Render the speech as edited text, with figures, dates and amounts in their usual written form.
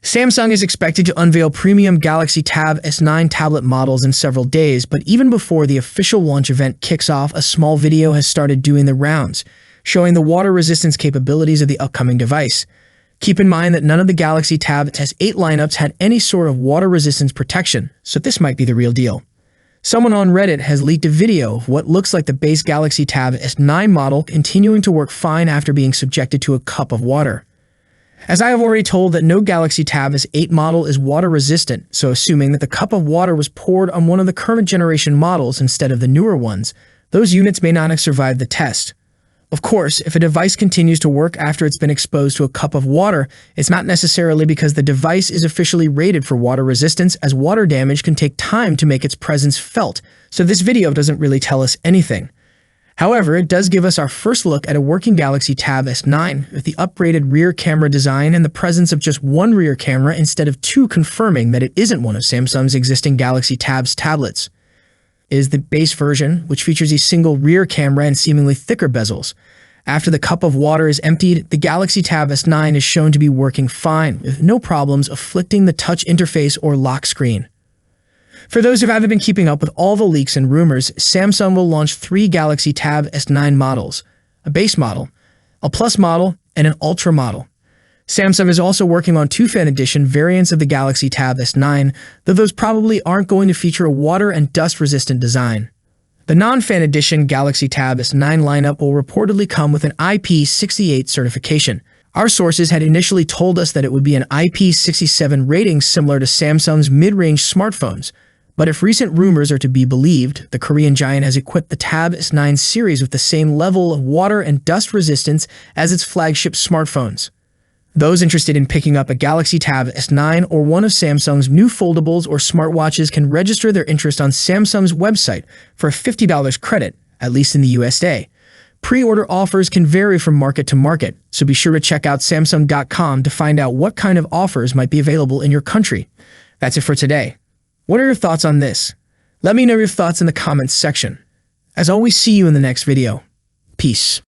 Samsung is expected to unveil premium Galaxy Tab S9 tablet models in several days, but even before the official launch event kicks off, a small video has started doing the rounds, showing the water resistance capabilities of the upcoming device. Keep in mind that none of the Galaxy Tab S8 lineups had any sort of water resistance protection, so this might be the real deal. Someone on Reddit has leaked a video of what looks like the base Galaxy Tab S9 model continuing to work fine after being subjected to a cup of water. As I have already told that no Galaxy Tab S8 model is water resistant, so assuming that the cup of water was poured on one of the current generation models instead of the newer ones, those units may not have survived the test. Of course, if a device continues to work after it's been exposed to a cup of water, it's not necessarily because the device is officially rated for water resistance, as water damage can take time to make its presence felt, so this video doesn't really tell us anything. However, it does give us our first look at a working Galaxy Tab S9 with the upgraded rear camera design and the presence of just one rear camera instead of two, confirming that it isn't one of Samsung's existing Galaxy Tab's tablets. It is the base version, which features a single rear camera and seemingly thicker bezels. After the cup of water is emptied, the Galaxy Tab S9 is shown to be working fine, with no problems afflicting the touch interface or lock screen. For those who haven't been keeping up with all the leaks and rumors, Samsung will launch 3 Galaxy Tab S9 models: a base model, a Plus model, and an Ultra model. Samsung is also working on 2 Fan Edition variants of the Galaxy Tab S9, though those probably aren't going to feature a water and dust-resistant design. The non-Fan Edition Galaxy Tab S9 lineup will reportedly come with an IP68 certification. Our sources had initially told us that it would be an IP67 rating similar to Samsung's mid-range smartphones. But if recent rumors are to be believed, the Korean giant has equipped the Tab S9 series with the same level of water and dust resistance as its flagship smartphones. Those interested in picking up a Galaxy Tab S9 or one of Samsung's new foldables or smartwatches can register their interest on Samsung's website for a $50 credit, at least in the USA. Pre-order offers can vary from market to market, so be sure to check out Samsung.com to find out what kind of offers might be available in your country. That's it for today. What are your thoughts on this? Let me know your thoughts in the comments section. As always, see you in the next video. Peace.